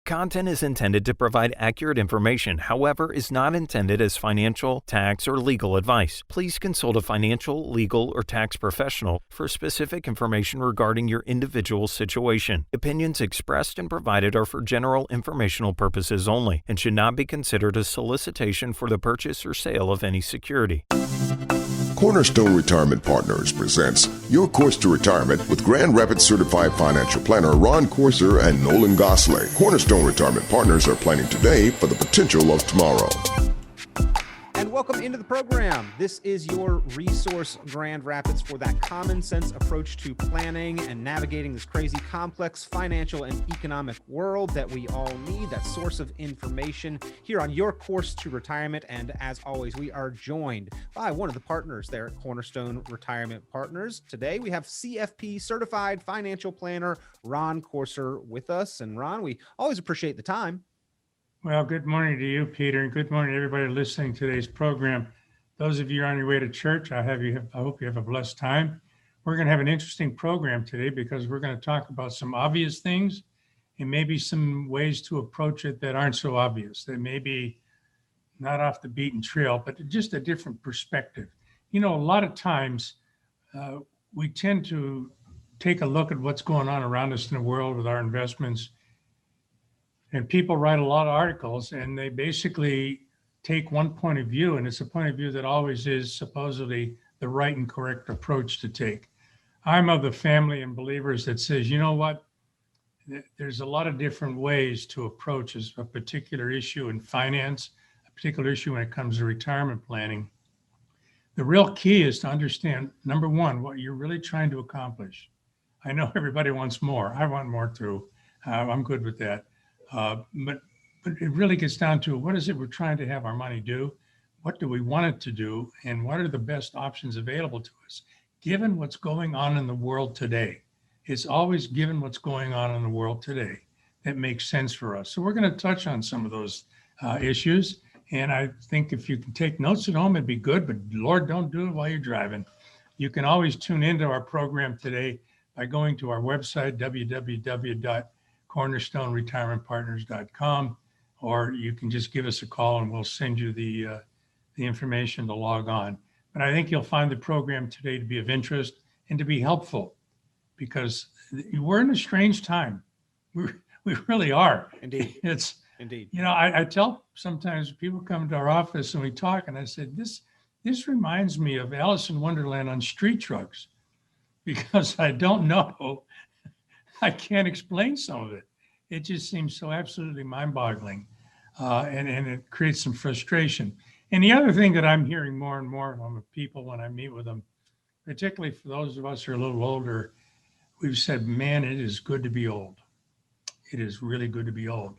Content is intended to provide accurate information, however, is not intended as financial, tax, or legal advice. Please consult a financial, legal, or tax professional for specific information regarding your individual situation. Opinions expressed and provided are for general informational purposes only and should not be considered a solicitation for the purchase or sale of any security. Cornerstone Retirement Partners presents Your Course to Retirement with Grand Rapids Certified Financial Planner Ron Corser and Nolan Gosley. Cornerstone Retirement Partners are planning today for the potential of tomorrow. And welcome into the program. This is your resource, Grand Rapids, for that common sense approach to planning and navigating this crazy, complex financial and economic world that we all need, that source of information here on Your Course to Retirement. And as always, we are joined by one of the partners there at Cornerstone Retirement Partners. Today, we have CFP Certified Financial Planner Ron Corser with us. And Ron, we always appreciate the time. Well, good morning to you, Peter, and good morning to everybody listening to today's program. Those of you on your way to church, I hope you have a blessed time. We're going to have an interesting program today because we're going to talk about some obvious things and maybe some ways to approach it that aren't so obvious, that may be not off the beaten trail, but just a different perspective. You know, a lot of times we tend to take a look at what's going on around us in the world with our investments. And people write a lot of articles and they basically take one point of view, and it's a point of view that always is supposedly the right and correct approach to take. I'm of the family and believers that says, you know what, there's a lot of different ways to approach a particular issue in finance, a particular issue when it comes to retirement planning. The real key is to understand, number one, what you're really trying to accomplish. I know everybody wants more. I want more too. I'm good with that. But it really gets down to what is it we're trying to have our money do? What do we want it to do? And what are the best options available to us? Given what's going on in the world today, it's always given what's going on in the world today that makes sense for us. So we're going to touch on some of those issues. And I think if you can take notes at home, it'd be good, but Lord, don't do it while you're driving. You can always tune into our program today by going to our website, www.cornerstoneretirementpartners.com, or you can just give us a call and we'll send you the information to log on. But I think you'll find the program today to be of interest and to be helpful because we're in a strange time. We really are. Indeed. Indeed. You know, I tell sometimes people come to our office and we talk, and I said, this reminds me of Alice in Wonderland on street drugs, because I don't know. I can't explain some of it. It just seems so absolutely mind-boggling, and it creates some frustration. And the other thing that I'm hearing more and more from people when I meet with them, particularly for those of us who are a little older, we've said, man, it is good to be old. It is really good to be old.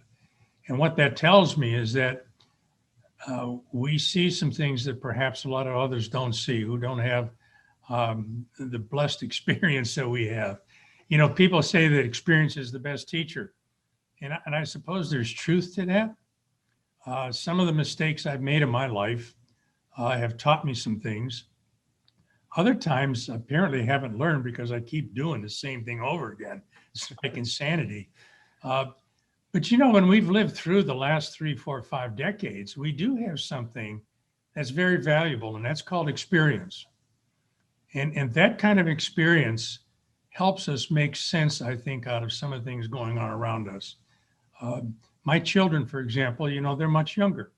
And what that tells me is that we see some things that perhaps a lot of others don't see, who don't have the blessed experience that we have. You know, people say that experience is the best teacher. And I suppose there's truth to that. Some of the mistakes I've made in my life have taught me some things. Other times, apparently haven't learned because I keep doing the same thing over again. It's like insanity. But, you know, when we've lived through the last 3, 4, 5 decades, we do have something that's very valuable, and that's called experience. And that kind of experience helps us make sense, I think, out of some of the things going on around us. My children, for example, you know, they're much younger.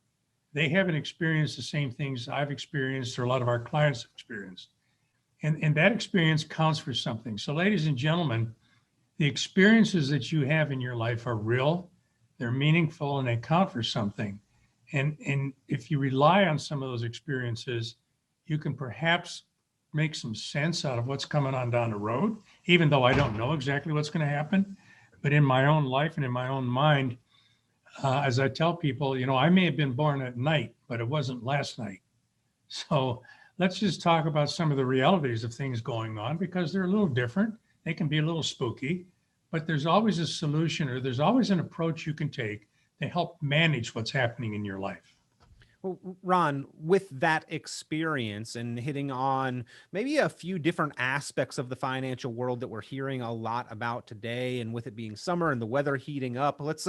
They haven't experienced the same things I've experienced or a lot of our clients have experienced. And that experience counts for something. So ladies and gentlemen, the experiences that you have in your life are real, they're meaningful, and they count for something. And if you rely on some of those experiences, you can perhaps make some sense out of what's coming on down the road, even though I don't know exactly what's going to happen. But in my own life and in my own mind, as I tell people, you know, I may have been born at night, but it wasn't last night. So let's just talk about some of the realities of things going on, because they're a little different. They can be a little spooky, but there's always a solution, or there's always an approach you can take to help manage what's happening in your life. Well, Ron, with that experience and hitting on maybe a few different aspects of the financial world that we're hearing a lot about today, and with it being summer and the weather heating up, let's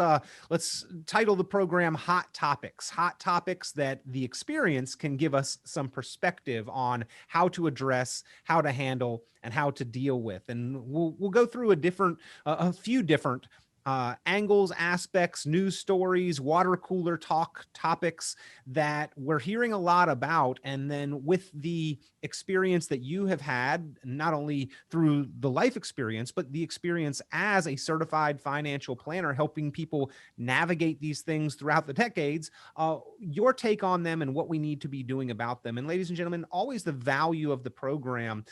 title the program Hot Topics. Hot topics that the experience can give us some perspective on how to address, how to handle, and how to deal with. And we'll go through a few different angles, aspects, news stories, water cooler talk topics that we're hearing a lot about. And then with the experience that you have had, not only through the life experience, but the experience as a certified financial planner, helping people navigate these things throughout the decades, your take on them and what we need to be doing about them. And ladies and gentlemen, always the value of the program,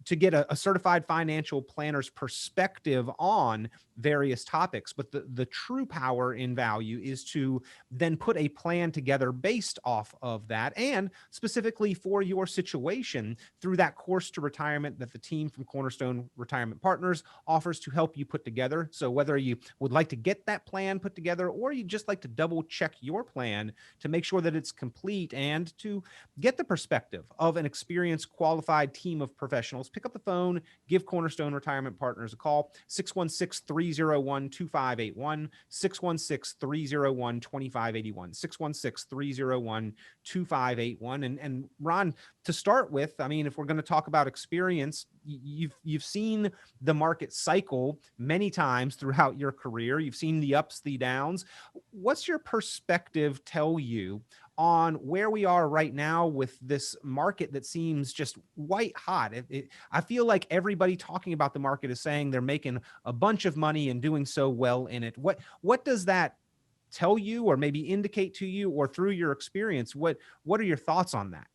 to get a certified financial planner's perspective on various topics. But the true power in value is to then put a plan together based off of that, and specifically for your situation through that course to retirement that the team from Cornerstone Retirement Partners offers to help you put together. So whether you would like to get that plan put together, or you just like to double check your plan to make sure that it's complete, and to get the perspective of an experienced, qualified team of professionals, pick up the phone, give Cornerstone Retirement Partners a call, 616-301-2581, 616-301-2581, 616-301-2581. And Ron, to start with, I mean, if we're going to talk about experience, you've seen the market cycle many times throughout your career. You've seen the ups, the downs. What's your perspective tell you on where we are right now with this market that seems just white hot? I feel like everybody talking about the market is saying they're making a bunch of money and doing so well in it. What does that tell you, or maybe indicate to you, or through your experience? What are your thoughts on that?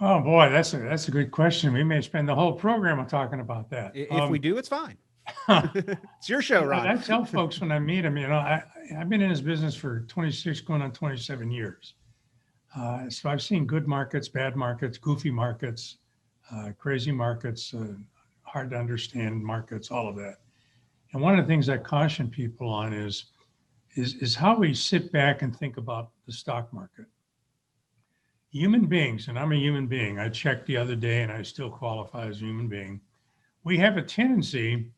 Oh boy, that's a good question. We may spend the whole program on talking about that. If we do, it's fine. It's your show, Ron. I tell folks when I meet them, I've been in this business for 26, going on 27 years. So I've seen good markets, bad markets, goofy markets, crazy markets, hard to understand markets, all of that. And one of the things I caution people on is how we sit back and think about the stock market. Human beings, and I'm a human being, I checked the other day and I still qualify as a human being. We have a tendency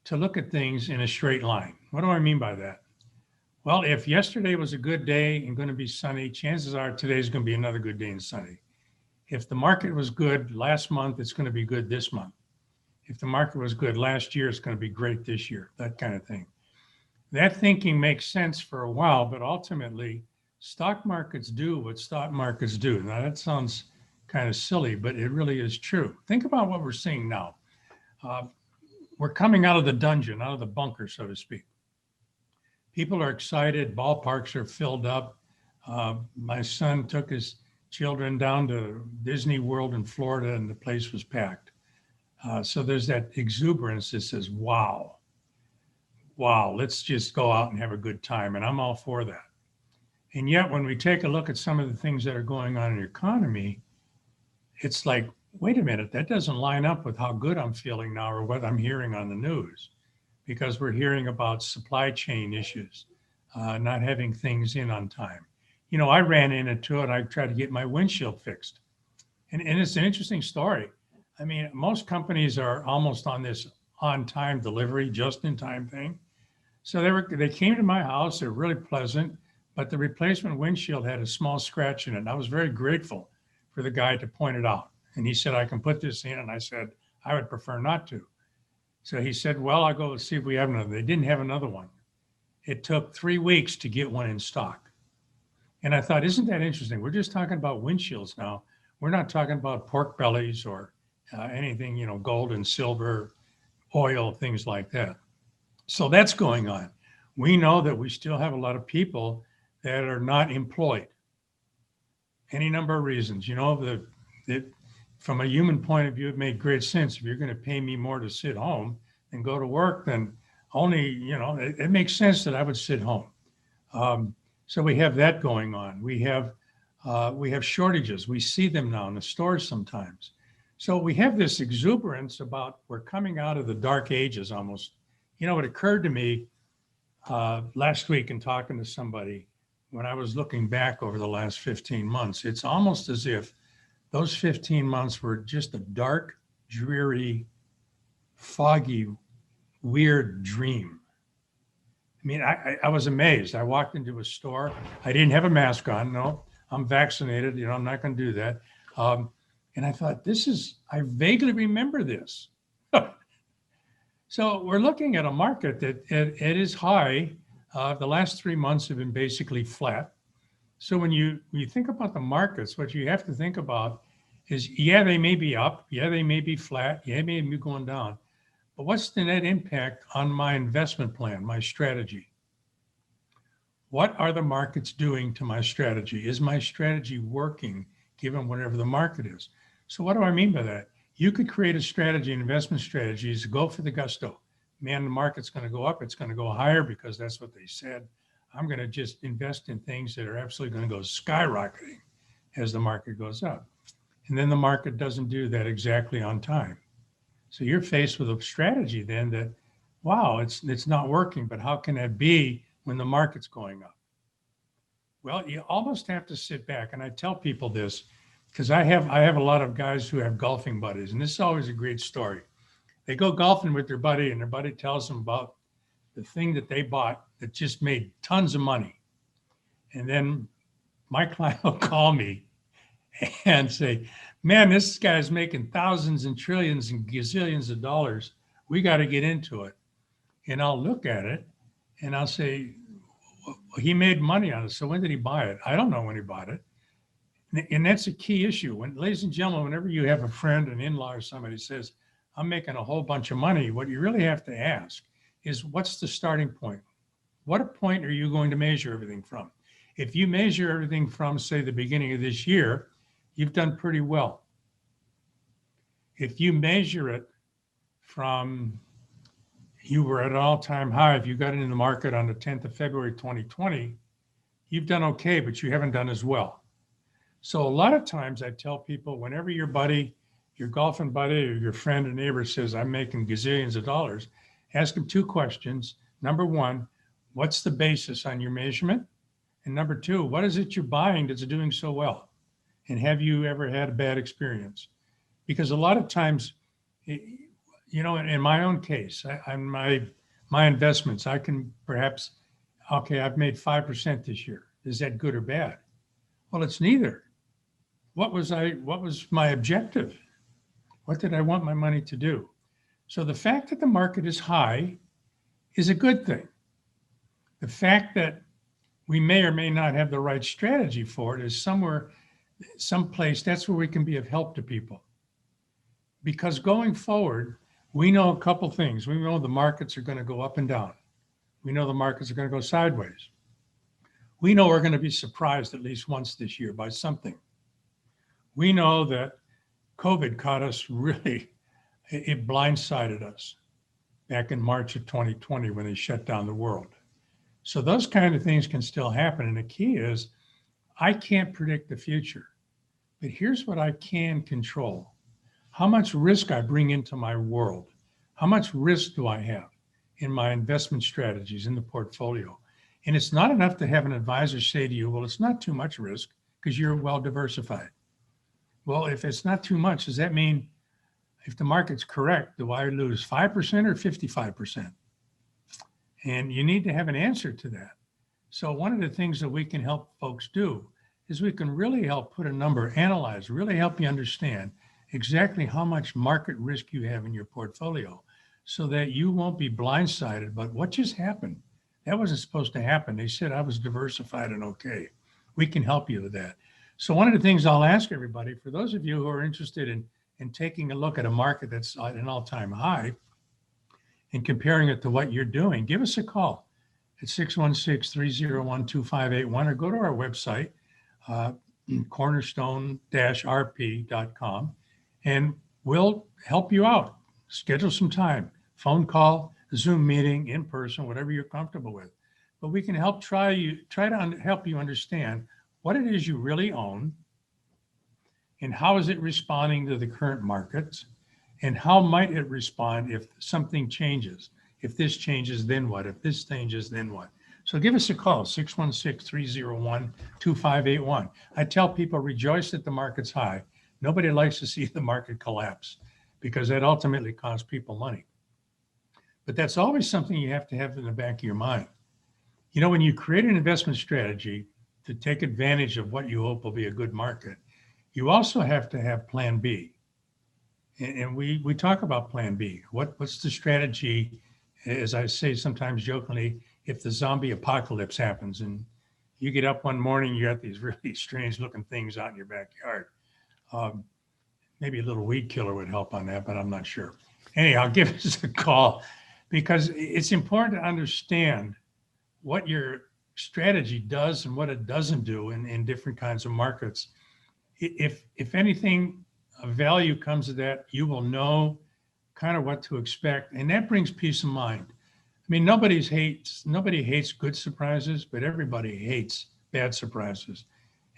to look at things in a straight line. What do I mean by that? Well, if yesterday was a good day and going to be sunny, chances are today's going to be another good day and sunny. If the market was good last month, it's going to be good this month. If the market was good last year, it's going to be great this year, that kind of thing. That thinking makes sense for a while, but ultimately, stock markets do what stock markets do. Now, that sounds kind of silly, but it really is true. Think about what we're seeing now. We're coming out of the dungeon, out of the bunker, so to speak. People are excited. Ballparks are filled up. My son took his children down to Disney World in Florida, and the place was packed. So there's that exuberance that says, wow, let's just go out and have a good time. And I'm all for that. And yet, when we take a look at some of the things that are going on in the economy, it's like, wait a minute, that doesn't line up with how good I'm feeling now or what I'm hearing on the news, because we're hearing about supply chain issues, not having things in on time. I ran into it. I tried to get my windshield fixed. And it's an interesting story. I mean, most companies are almost on this on-time delivery, just-in-time thing. So they came to my house. They're really pleasant, but the replacement windshield had a small scratch in it. And I was very grateful for the guy to point it out. And he said, I can put this in. And I said, I would prefer not to. So he said, well, I'll go see if we have another. They didn't have another one. It took 3 weeks to get one in stock. And I thought, isn't that interesting? We're just talking about windshields now. We're not talking about pork bellies or anything, gold and silver, oil, things like that. So that's going on. We know that we still have a lot of people that are not employed. Any number of reasons. From a human point of view, it made great sense. If you're going to pay me more to sit home and go to work, then it makes sense that I would sit home. So we have that going on. We have shortages. We see them now in the stores sometimes. So we have this exuberance about we're coming out of the dark ages almost. It occurred to me last week in talking to somebody, when I was looking back over the last 15 months, it's almost as if those 15 months were just a dark, dreary, foggy, weird dream. I mean, I was amazed. I walked into a store. I didn't have a mask on. No, I'm vaccinated. I'm not going to do that. And I thought, I vaguely remember this. So we're looking at a market that it is high. The last 3 months have been basically flat. So when you think about the markets, what you have to think about is, yeah, they may be up. Yeah, they may be flat. Yeah, they may be going down. But what's the net impact on my investment plan, my strategy? What are the markets doing to my strategy? Is my strategy working given whatever the market is? So what do I mean by that? You could create a strategy, investment strategies, go for the gusto. Man, the market's going to go up. It's going to go higher because that's what they said. I'm going to just invest in things that are absolutely going to go skyrocketing as the market goes up. And then the market doesn't do that exactly on time. So you're faced with a strategy then that, wow, it's not working, but how can that be when the market's going up? Well, you almost have to sit back, and I tell people this because I have a lot of guys who have golfing buddies, and this is always a great story. They go golfing with their buddy, and their buddy tells them about the thing that they bought that just made tons of money. And then my client will call me and say, man, this guy's making thousands and trillions and gazillions of dollars. We got to get into it. And I'll look at it and I'll say, well, he made money on it. So when did he buy it? I don't know when he bought it. And that's a key issue. Ladies and gentlemen, whenever you have a friend, an in-law, or somebody says, I'm making a whole bunch of money, what you really have to ask is, what's the starting point? What point are you going to measure everything from? If you measure everything from, say, the beginning of this year, you've done pretty well. If you measure it from, you were at an all-time high, if you got into the market on the 10th of February 2020, you've done okay, but you haven't done as well. So a lot of times I tell people, whenever your buddy, your golfing buddy, or your friend or neighbor says, I'm making gazillions of dollars, ask them two questions. Number one, what's the basis on your measurement? And number two, what is it you're buying that's doing so well? And have you ever had a bad experience? Because a lot of times, in my own case, my investments, I can perhaps, okay, I've made 5% this year. Is that good or bad? Well, it's neither. What was my objective? What did I want my money to do? So the fact that the market is high is a good thing. The fact that we may or may not have the right strategy for it is someplace, that's where we can be of help to people. Because going forward, we know a couple things. We know the markets are going to go up and down. We know the markets are going to go sideways. We know we're going to be surprised at least once this year by something. We know that COVID caught us really, it blindsided us back in March of 2020 when they shut down the world. So those kind of things can still happen. And the key is, I can't predict the future, but here's what I can control. How much risk I bring into my world. How much risk do I have in my investment strategies in the portfolio? And it's not enough to have an advisor say to you, well, it's not too much risk because you're well diversified. Well, if it's not too much, does that mean if the market's correct, do I lose 5% or 55%? And you need to have an answer to that. So one of the things that we can help folks do is we can really help put a number, analyze, really help you understand exactly how much market risk you have in your portfolio so that you won't be blindsided. But what just happened? That wasn't supposed to happen. They said I was diversified and okay. We can help you with that. So one of the things I'll ask everybody, for those of you who are interested in taking a look at a market that's at an all-time high and comparing it to what you're doing, give us a call at 616-301-2581 or go to our website, cornerstone-rp.com, and we'll help you out. Schedule some time, phone call, Zoom meeting, in person, whatever you're comfortable with. But we can help try to help you understand what it is you really own and how is it responding to the current markets and how might it respond if something changes. If this changes, then what? If this changes, then what? So give us a call, 616-301-2581. I tell people, rejoice that the market's high. Nobody likes to see the market collapse because that ultimately costs people money. But that's always something you have to have in the back of your mind. You know, when you create an investment strategy to take advantage of what you hope will be a good market, you also have to have plan B. And we talk about plan B. What's the strategy, as I say sometimes jokingly, if the zombie apocalypse happens and you get up one morning, you got these really strange looking things out in your backyard. Maybe a little weed killer would help on that, but I'm not sure. Anyhow, give us a call because it's important to understand what your strategy does and what it doesn't do in different kinds of markets. If anything of value comes of that, you will know kind of what to expect, and that brings peace of mind. I mean, nobody hates good surprises, but everybody hates bad surprises.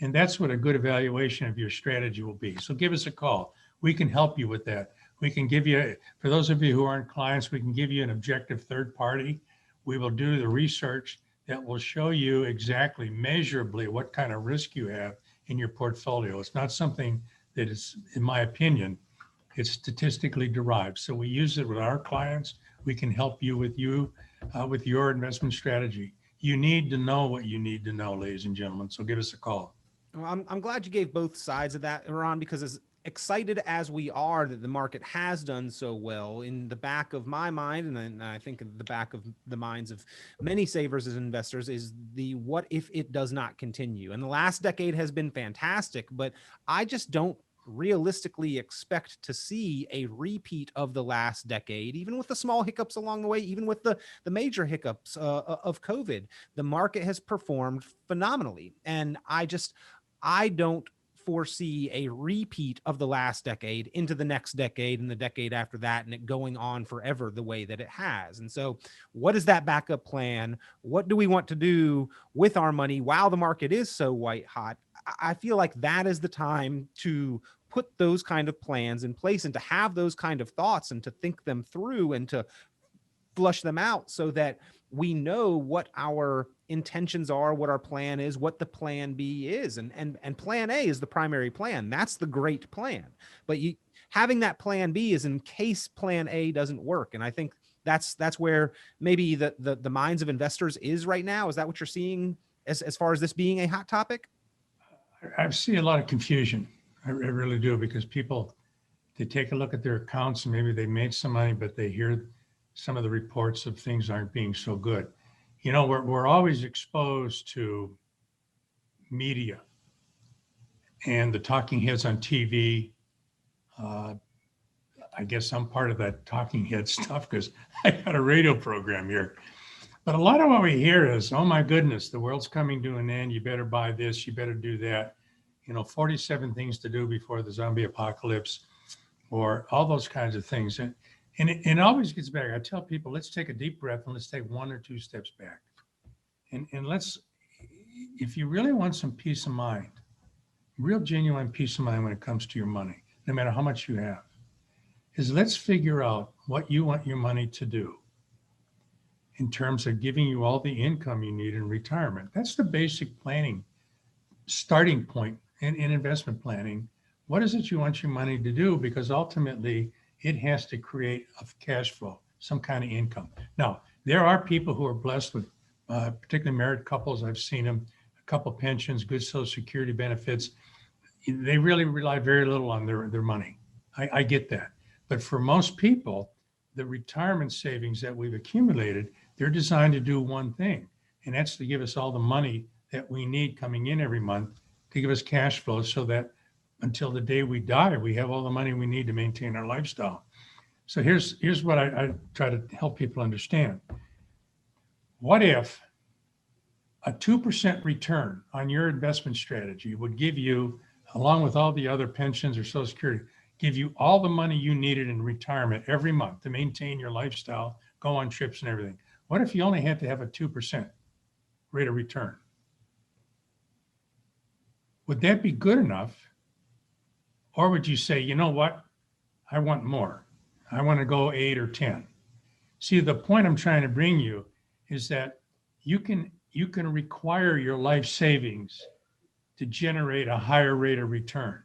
And that's what a good evaluation of your strategy will be. So give us a call. We can help you with that. We can give you, for those of you who aren't clients, we can give you an objective third party. We will do the research that will show you exactly, measurably, what kind of risk you have in your portfolio. It's not something that is, in my opinion, it's statistically derived. So we use it with our clients. We can help you with your investment strategy. You need to know what you need to know, ladies and gentlemen. So give us a call. Well, I'm glad you gave both sides of that, Ron, because as excited as we are that the market has done so well, in the back of my mind, and then I think in the back of the minds of many savers as investors, is the what if it does not continue. And the last decade has been fantastic, but I just don't realistically expect to see a repeat of the last decade, even with the small hiccups along the way, even with the major hiccups of COVID. The market has performed phenomenally. And I don't foresee a repeat of the last decade into the next decade and the decade after that, and it going on forever the way that it has. And so what is that backup plan? What do we want to do with our money while the market is so white hot? I feel like that is the time to put those kind of plans in place and to have those kind of thoughts and to think them through and to flush them out so that we know what our intentions are, what our plan is, what the plan B is. And plan A is the primary plan. That's the great plan. But having that plan B is in case plan A doesn't work. And I think that's where maybe the minds of investors is right now. Is that what you're seeing as far as this being a hot topic? I see a lot of confusion. I really do, because people, they take a look at their accounts and maybe they made some money, but they hear some of the reports of things aren't being so good. You know, we're always exposed to media and the talking heads on TV. I guess I'm part of that talking head stuff because I got a radio program here. But a lot of what we hear is, oh my goodness, the world's coming to an end. You better buy this, you better do that. You know, 47 things to do before the zombie apocalypse, or all those kinds of things. And it always gets back. I tell people, let's take a deep breath and let's take 1 or 2 steps back. And let's, if you really want some peace of mind, real genuine peace of mind when it comes to your money, no matter how much you have, is let's figure out what you want your money to do in terms of giving you all the income you need in retirement. That's the basic planning starting point in investment planning. What is it you want your money to do? Because ultimately it has to create a cash flow, some kind of income. Now, there are people who are blessed with, particularly married couples. I've seen them, a couple pensions, good Social Security benefits. They really rely very little on their money. I get that. But for most people, the retirement savings that we've accumulated, they're designed to do one thing, and that's to give us all the money that we need coming in every month to give us cash flow so that until the day we die, we have all the money we need to maintain our lifestyle. So here's what I try to help people understand. What if a 2% return on your investment strategy would give you, along with all the other pensions or Social Security, give you all the money you needed in retirement every month to maintain your lifestyle, go on trips and everything? What if you only had to have a 2% rate of return? Would that be good enough? Or would you say, you know what? I want more. I want to go 8 or 10. See, the point I'm trying to bring you is that you can you can require your life savings to generate a higher rate of return.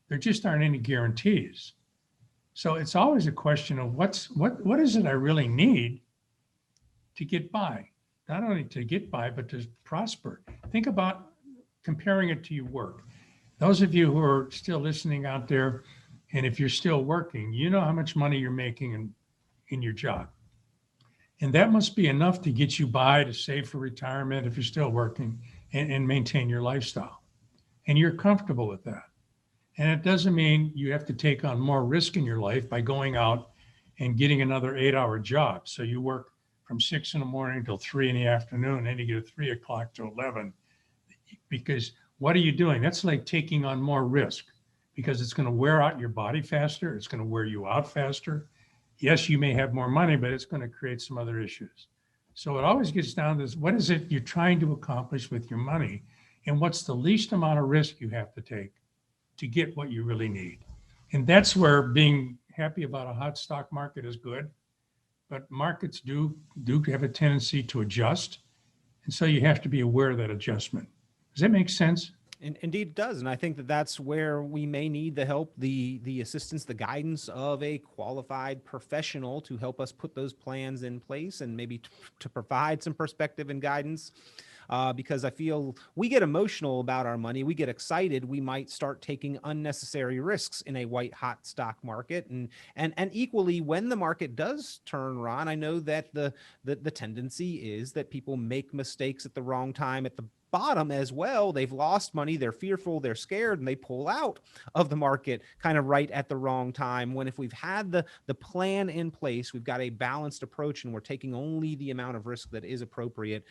There just aren't any guarantees. So it's always a question of what is it I really need to get by? Not only to get by, but to prosper. Think about comparing it to your work. Those of you who are still listening out there, and if you're still working, you know how much money you're making in your job. And that must be enough to get you by, to save for retirement if you're still working, and maintain your lifestyle. And you're comfortable with that. And it doesn't mean you have to take on more risk in your life by going out and getting another 8-hour job. So you work from 6 in the morning till 3 in the afternoon, and then you get a 3 o'clock to 11. Because what are you doing? That's like taking on more risk, because it's going to wear out your body faster. It's going to wear you out faster. Yes, you may have more money, but it's going to create some other issues. So it always gets down to this: what is it you're trying to accomplish with your money? And what's the least amount of risk you have to take to get what you really need? And that's where being happy about a hot stock market is good. But markets do have a tendency to adjust. And so you have to be aware of that adjustment. Does that make sense? Indeed it does. And I think that that's where we may need the help, the assistance, the guidance of a qualified professional to help us put those plans in place, and maybe to provide some perspective and guidance. Because I feel we get emotional about our money. We get excited. We might start taking unnecessary risks in a white hot stock market. And equally, when the market does turn, Ron, I know that the tendency is that people make mistakes at the wrong time at the bottom as well. They've lost money, they're fearful, they're scared, and they pull out of the market kind of right at the wrong time. When if we've had the plan in place, we've got a balanced approach, and we're taking only the amount of risk that is appropriate,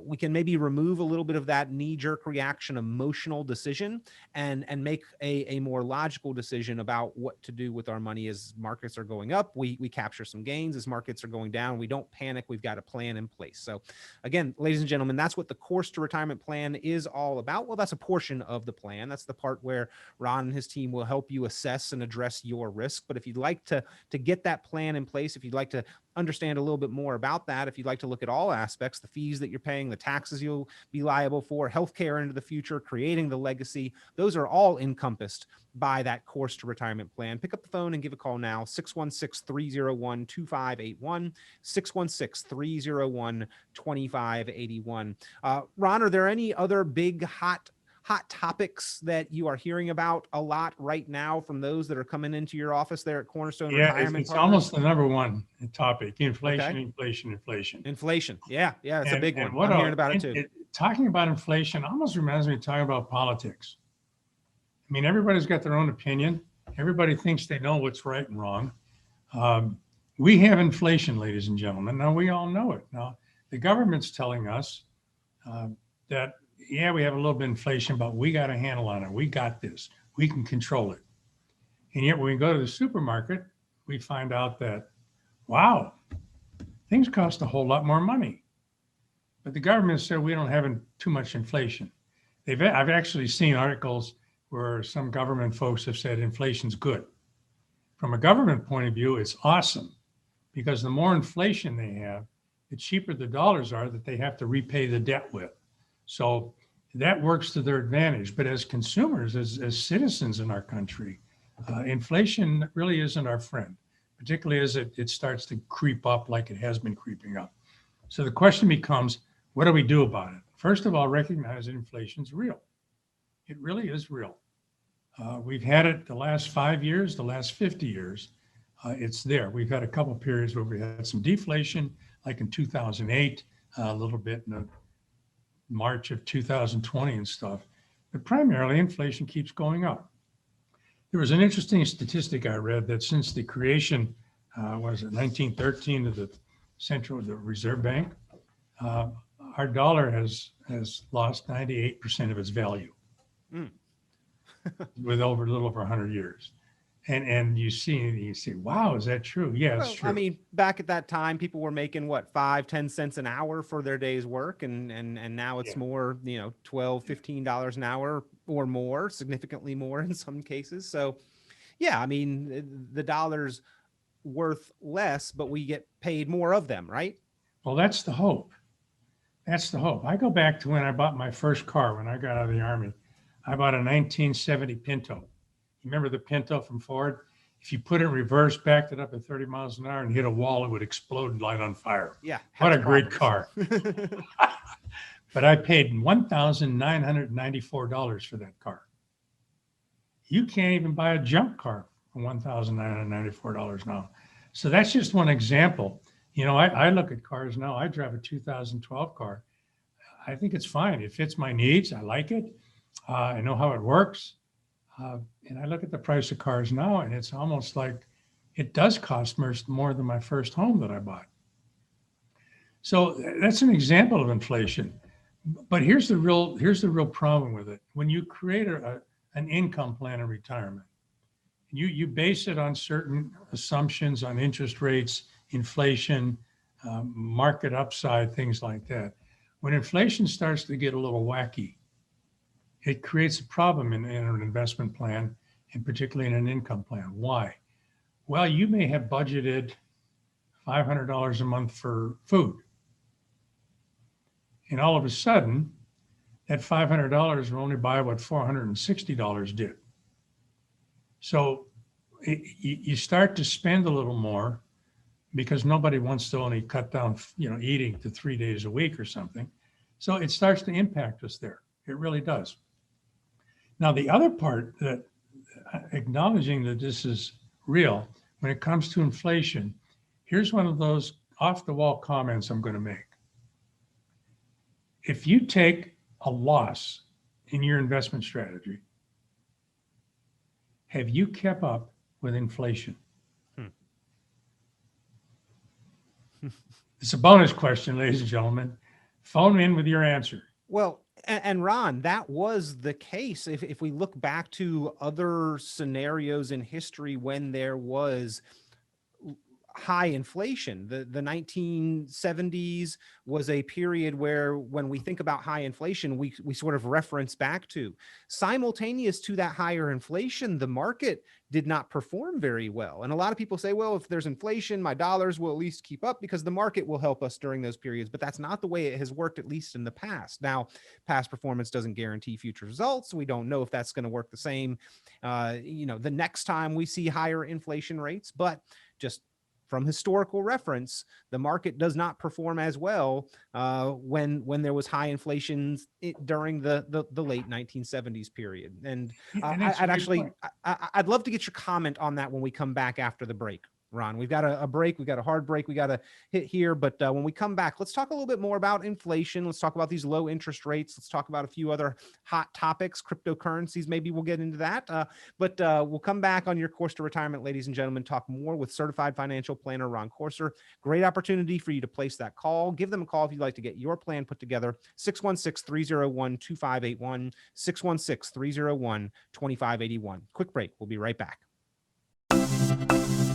we can maybe remove a little bit of that knee-jerk reaction emotional decision and make a more logical decision about what to do with our money. As markets are going up, we capture some gains. As markets are going down, we don't panic. We've got a plan in place. So again, ladies and gentlemen, that's what the Course to Retirement plan is all about. Well, that's a portion of the plan. That's the part where Ron and his team will help you assess and address your risk. But if you'd like to get that plan in place, if you'd like to understand a little bit more about that, if you'd like to look at all aspects, the fees that you're paying, the taxes you'll be liable for, healthcare into the future, creating the legacy, those are all encompassed by that Course to Retirement plan. Pick up the phone and give a call now, 616-301-2581, 616-301-2581. Ron, are there any other big hot topics that you are hearing about a lot right now from those that are coming into your office there at Cornerstone Retirement? It's almost the number one topic: inflation, Okay. inflation. Yeah, it's a big one. I'm hearing about it too. Talking about inflation almost reminds me of talking about politics. I mean, everybody's got their own opinion. Everybody thinks they know what's right and wrong. We have inflation, ladies and gentlemen. Now, we all know it. Now, the government's telling us that, yeah, we have a little bit of inflation, but we got a handle on it. We got this. We can control it. And yet when we go to the supermarket, we find out that, wow, things cost a whole lot more money. But the government said we don't have too much inflation. I've actually seen articles where some government folks have said inflation's good. From a government point of view, it's awesome, because the more inflation they have, the cheaper the dollars are that they have to repay the debt with. So that works to their advantage. But as consumers, as citizens in our country, inflation really isn't our friend, particularly as it starts to creep up like it has been creeping up. So the question becomes, what do we do about it? First of all, recognize that inflation's real. It really is real. We've had it the last 5 years, the last 50 years. It's there. We've had a couple of periods where we had some deflation, like in 2008, a little bit in the March of 2020 and stuff. But primarily, inflation keeps going up. There was an interesting statistic I read that since the creation, 1913 of the Reserve Bank, our dollar has lost 98% of its value. With a little over 100 years. And you say, wow, is that true? Yeah, it's true. I mean, back at that time, people were making what, 5-10 cents an hour for their day's work. And now it's more, $12, $15 an hour or more, significantly more in some cases. So yeah, I mean, the dollar's worth less, but we get paid more of them, right? Well, that's the hope. That's the hope. I go back to when I bought my first car when I got out of the Army. I bought a 1970 Pinto. You remember the Pinto from Ford? If you put it in reverse, backed it up at 30 miles an hour and hit a wall, it would explode and light on fire. Yeah. What a has great problems. car. But I paid $1,994 for that car. You can't even buy a junk car for $1,994 now. So that's just one example. You know, I look at cars now. I drive a 2012 car. I think it's fine. It fits my needs. I like it. I know how it works. And I look at the price of cars now, and it's almost like it does cost more than my first home that I bought. So that's an example of inflation. But here's the real problem with it. When you create an income plan in retirement, you base it on certain assumptions on interest rates, inflation, market upside, things like that. When inflation starts to get a little wacky, it creates a problem in an investment plan, and particularly in an income plan. Why? Well, you may have budgeted $500 a month for food. And all of a sudden, that $500 will only buy what $460 did. So you start to spend a little more because nobody wants to only cut down, eating to 3 days a week or something. So it starts to impact us there. It really does. Now, the other part, that acknowledging that this is real, when it comes to inflation, here's one of those off-the-wall comments I'm going to make. If you take a loss in your investment strategy, have you kept up with inflation? It's a bonus question, ladies and gentlemen. Phone in with your answer. Well, and Ron, that was the case. If we look back to other scenarios in history when there was high inflation, the 1970s was a period where, when we think about high inflation, we sort of reference back to. Simultaneous to that higher inflation, the market did not perform very well. And a lot of people say, well, if there's inflation, my dollars will at least keep up because the market will help us during those periods. But that's not the way it has worked, at least in the past. Now, past performance doesn't guarantee future results. We don't know if that's going to work the same, the next time we see higher inflation rates, but just from historical reference, the market does not perform as well when there was high inflation during the late 1970s period. And I'd love to get your comment on that when we come back after the break. Ron, we've got a break. We've got a hard break. We got to hit here. But when we come back, let's talk a little bit more about inflation. Let's talk about these low interest rates. Let's talk about a few other hot topics, cryptocurrencies. Maybe we'll get into that. But we'll come back on your course to retirement, ladies and gentlemen, talk more with certified financial planner Ron Courser. Great opportunity for you to place that call. Give them a call if you'd like to get your plan put together. 616-301-2581, 616-301-2581. Quick break. We'll be right back.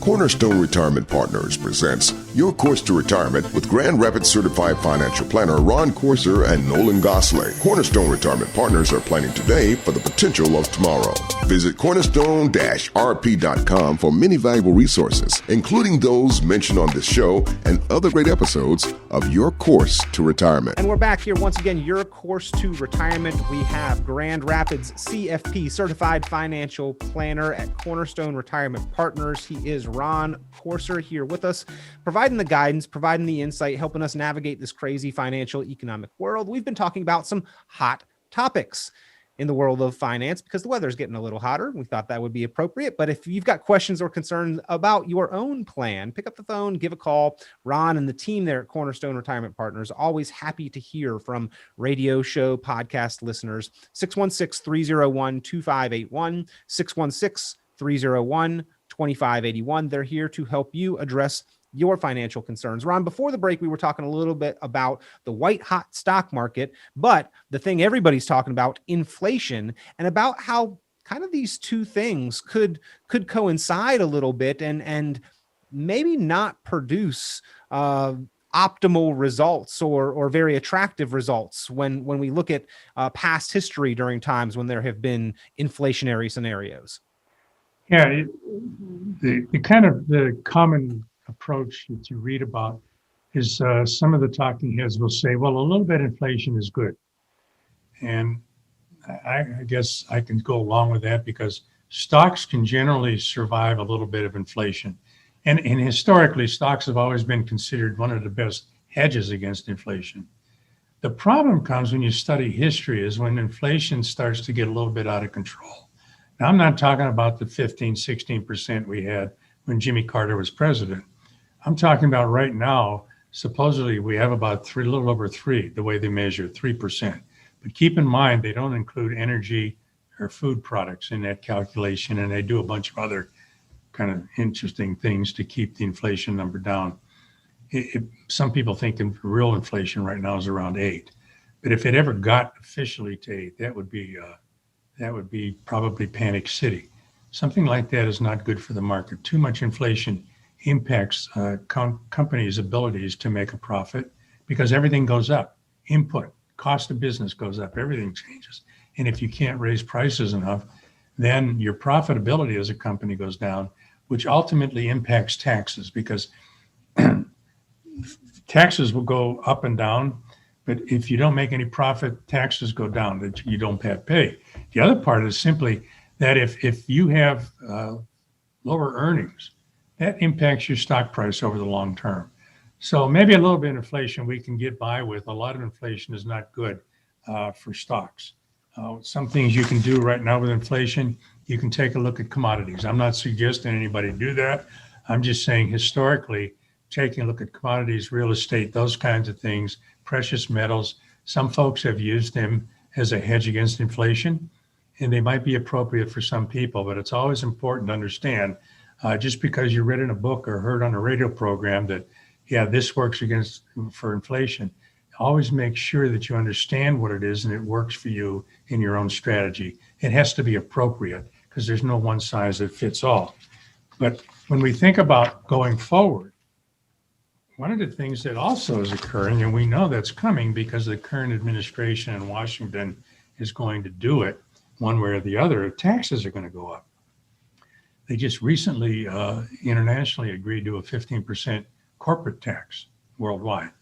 Cornerstone Retirement Partners presents Your Course to Retirement with Grand Rapids Certified Financial Planner Ron Courser and Nolan Gosley. Cornerstone Retirement Partners are planning today for the potential of tomorrow. Visit cornerstone-rp.com for many valuable resources, including those mentioned on this show and other great episodes of Your Course to Retirement. And we're back here once again, Your Course to Retirement. We have Grand Rapids CFP Certified Financial Planner at Cornerstone Retirement Partners. He is Ron Courser here with us, providing the guidance, providing the insight, helping us navigate this crazy financial economic world. We've been talking about some hot topics in the world of finance because the weather's getting a little hotter. We thought that would be appropriate. But if you've got questions or concerns about your own plan, pick up the phone, give a call. Ron and the team there at Cornerstone Retirement Partners, always happy to hear from radio show podcast listeners. 616-301-2581, 616-301-2581. They're here to help you address your financial concerns. Ron, before the break, we were talking a little bit about the white hot stock market, but the thing everybody's talking about, inflation, and about how kind of these two things could coincide a little bit and maybe not produce optimal results or very attractive results when we look at past history during times when there have been inflationary scenarios. Yeah, the common approach that you read about is some of the talking heads will say, well, a little bit of inflation is good. And I guess I can go along with that because stocks can generally survive a little bit of inflation. And historically, stocks have always been considered one of the best hedges against inflation. The problem comes when you study history is when inflation starts to get a little bit out of control. Now, I'm not talking about the 15, 16% we had when Jimmy Carter was president. I'm talking about right now, supposedly we have about a little over 3, the way they measure 3%. But keep in mind, they don't include energy or food products in that calculation, and they do a bunch of other kind of interesting things to keep the inflation number down. Some people think real inflation right now is around 8, but if it ever got officially to 8, that would be probably panic city. Something like that is not good for the market. Too much inflation impacts companies' abilities to make a profit because everything goes up. Input, cost of business goes up, everything changes. And if you can't raise prices enough, then your profitability as a company goes down, which ultimately impacts taxes because taxes will go up and down, but if you don't make any profit, taxes go down that you don't pay. The other part is simply that if you have lower earnings, that impacts your stock price over the long term. So maybe a little bit of inflation we can get by with. A lot of inflation is not good for stocks. Some things you can do right now with inflation, you can take a look at commodities. I'm not suggesting anybody do that. I'm just saying historically, taking a look at commodities, real estate, those kinds of things, precious metals. Some folks have used them as a hedge against inflation, and they might be appropriate for some people, but it's always important to understand just because you read in a book or heard on a radio program that, yeah, this works for inflation, always make sure that you understand what it is and it works for you in your own strategy. It has to be appropriate because there's no one size that fits all. But when we think about going forward, one of the things that also is occurring, and we know that's coming because the current administration in Washington is going to do it one way or the other, taxes are going to go up. They just recently internationally agreed to a 15% corporate tax worldwide,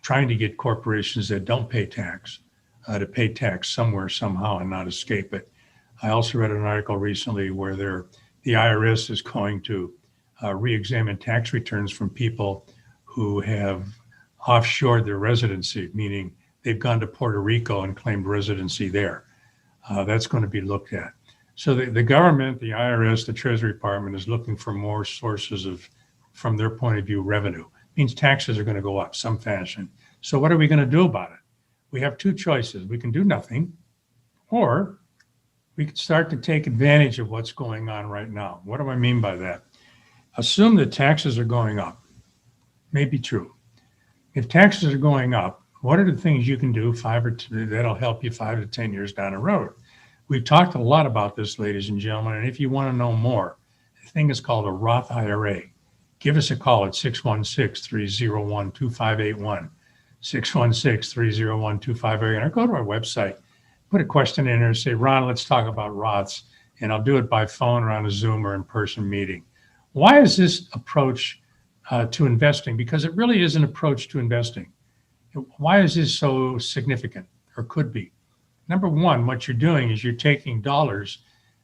trying to get corporations that don't pay tax to pay tax somewhere, somehow, and not escape it. I also read an article recently where the IRS is going to re-examine tax returns from people who have offshored their residency, meaning they've gone to Puerto Rico and claimed residency there. That's going to be looked at. So the government, the IRS, the Treasury Department is looking for more sources of, from their point of view, revenue. It means taxes are going to go up some fashion. So what are we going to do about it? We have two choices. We can do nothing, or we can start to take advantage of what's going on right now. What do I mean by that? Assume that taxes are going up. May be true. If taxes are going up, what are the things you can do that'll help you 5 to 10 years down the road? We've talked a lot about this, ladies and gentlemen, and if you want to know more, the thing is called a Roth IRA. Give us a call at 616-301-2581, 616-301-2581, or go to our website, put a question in there and say, Ron, let's talk about Roths, and I'll do it by phone or on a Zoom or in-person meeting. Why is this approach to investing? Because it really is an approach to investing. Why is this so significant, or could be? Number one, what you're doing is you're taking dollars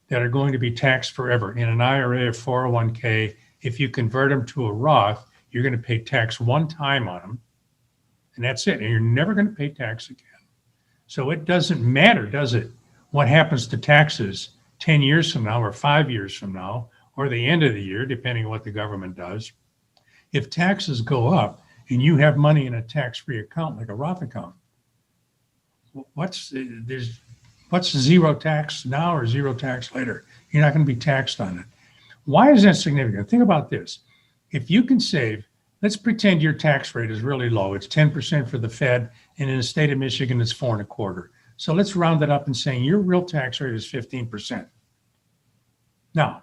that are going to be taxed forever in an IRA or 401k. If you convert them to a Roth, you're going to pay tax one time on them, and that's it. And you're never going to pay tax again. So it doesn't matter, does it, what happens to taxes 10 years from now or 5 years from now or the end of the year, depending on what the government does. If taxes go up and you have money in a tax-free account like a Roth account, what's zero tax now or zero tax later? You're not going to be taxed on it. Why is that significant? Think about this. If you can save, let's pretend your tax rate is really low. It's 10% for the Fed, and in the state of Michigan, it's 4.25%. So let's round it up and saying your real tax rate is 15%. Now,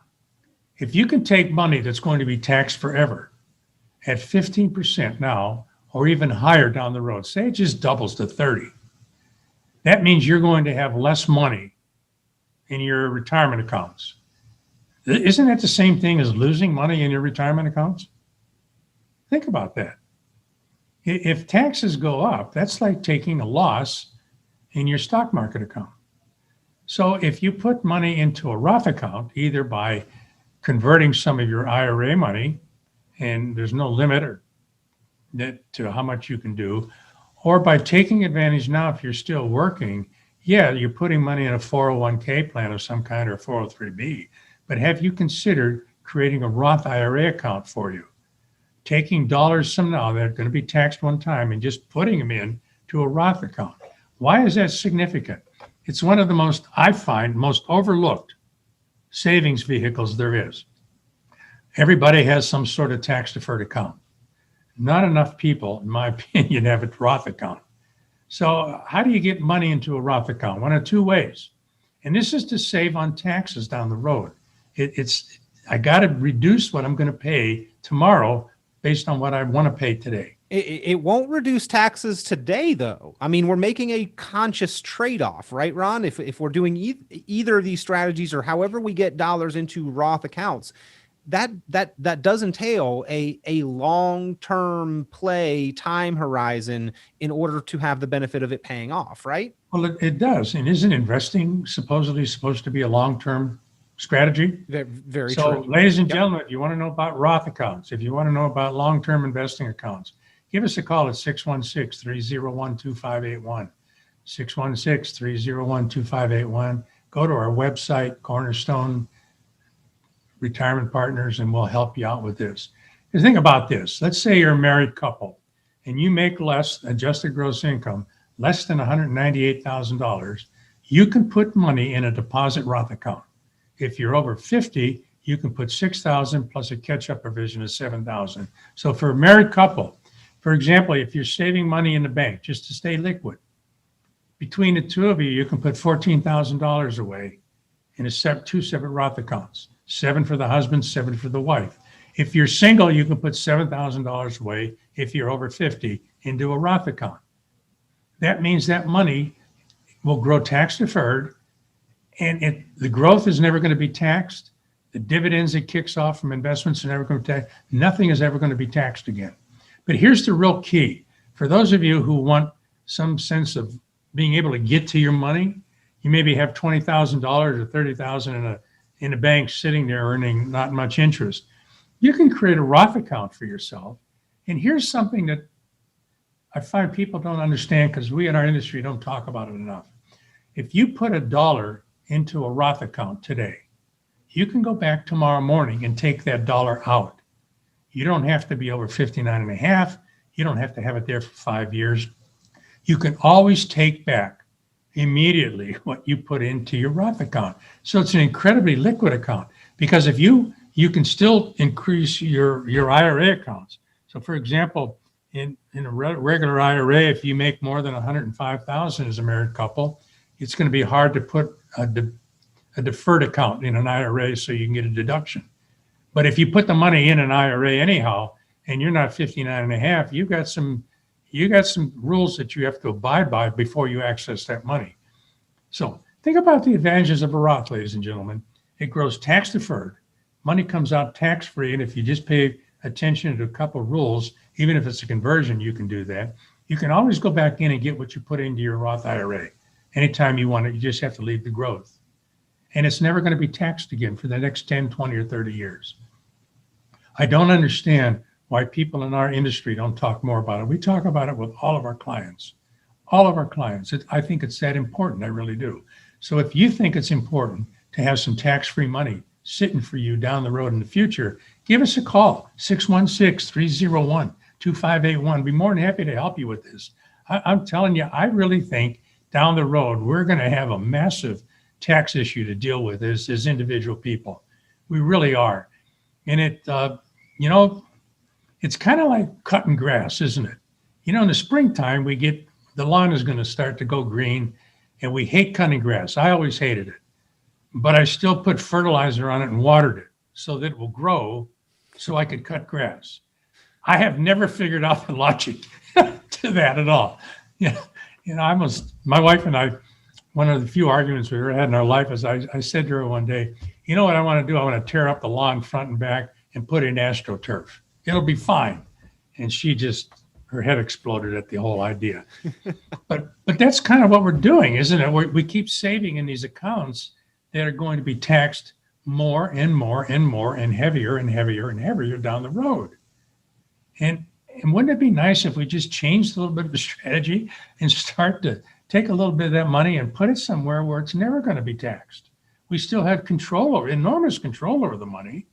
if you can take money that's going to be taxed forever at 15% now, or even higher down the road, say it just doubles to 30%, that means you're going to have less money in your retirement accounts. Isn't that the same thing as losing money in your retirement accounts? Think about that. If taxes go up, that's like taking a loss in your stock market account. So if you put money into a Roth account, either by converting some of your IRA money, and there's no limit or to how much you can do, or by taking advantage now, if you're still working, yeah, you're putting money in a 401k plan of some kind or 403b. But have you considered creating a Roth IRA account for you? Taking dollars some now that are going to be taxed one time and just putting them in to a Roth account. Why is that significant? It's one of the most, I find, most overlooked savings vehicles there is. Everybody has some sort of tax deferred account. Not enough people, in my opinion, have a Roth account. So how do you get money into a Roth account? One of two ways. And this is to save on taxes down the road. I got to reduce what I'm going to pay tomorrow based on what I want to pay today. It won't reduce taxes today, though. I mean, we're making a conscious trade-off, right, Ron? If we're doing either of these strategies or however we get dollars into Roth accounts, that does entail a long-term play time horizon in order to have the benefit of it paying off, right? Well, it does. And isn't investing supposedly supposed to be a long-term strategy? Very so, true. Ladies and gentlemen, if you want to know about Roth accounts, if you want to know about long-term investing accounts, give us a call at 616-301-2581. 616-301-2581. Go to our website, Cornerstone Retirement Partners, and we'll help you out with this. Because think about this. Let's say you're a married couple and you make less adjusted gross income, less than $198,000. You can put money in a deposit Roth account. If you're over 50, you can put $6,000 plus a catch-up provision of $7,000. So for a married couple, for example, if you're saving money in the bank just to stay liquid, between the two of you, you can put $14,000 away in two separate Roth accounts, 7 for the husband, 7 for the wife. If you're single, you can put $7,000 away if you're over 50 into a Roth account. That means that money will grow tax deferred, and the growth is never going to be taxed. The dividends it kicks off from investments are never going to be taxed. Nothing is ever going to be taxed again. But here's the real key. For those of you who want some sense of being able to get to your money, you maybe have $20,000 or $30,000 in a bank sitting there earning not much interest. You can create a Roth account for yourself. And here's something that I find people don't understand because we in our industry don't talk about it enough. If you put $1 into a Roth account today, you can go back tomorrow morning and take that dollar out. You don't have to be over 59 and a half. You don't have to have it there for 5 years. You can always take back immediately what you put into your Roth account. So it's an incredibly liquid account because if you can still increase your IRA accounts. So for example, in a regular IRA, if you make more than $105,000 as a married couple, it's going to be hard to put a deferred account in an IRA so you can get a deduction. But if you put the money in an IRA anyhow, and you're not 59 and a half, you got some rules that you have to abide by before you access that money. So think about the advantages of a Roth, ladies and gentlemen. It grows tax deferred. Money comes out tax free. And if you just pay attention to a couple of rules, even if it's a conversion, you can do that. You can always go back in and get what you put into your Roth IRA. Anytime you want it, you just have to leave the growth. And it's never going to be taxed again for the next 10, 20, or 30 years. I don't understand why people in our industry don't talk more about it. We talk about it with all of our clients. All of our clients. I think it's that important. I really do. So if you think it's important to have some tax-free money sitting for you down the road in the future, give us a call, 616-301-2581. Be more than happy to help you with this. I'm telling you, I really think down the road, we're going to have a massive tax issue to deal with as individual people. We really are. And it's kind of like cutting grass, isn't it? In the springtime, the lawn is going to start to go green, and we hate cutting grass. I always hated it, but I still put fertilizer on it and watered it so that it will grow so I could cut grass. I have never figured out the logic to that at all. My wife and I, one of the few arguments we ever had in our life is I said to her one day, you know what I want to do? I want to tear up the lawn front and back and put in AstroTurf. It'll be fine. And she just her head exploded at the whole idea. But that's kind of what we're doing, isn't it? We keep saving in these accounts that are going to be taxed more and more and more and heavier and heavier and heavier down the road. And wouldn't it be nice if we just changed a little bit of the strategy and start to take a little bit of that money and put it somewhere where it's never going to be taxed? We still have enormous control over the money,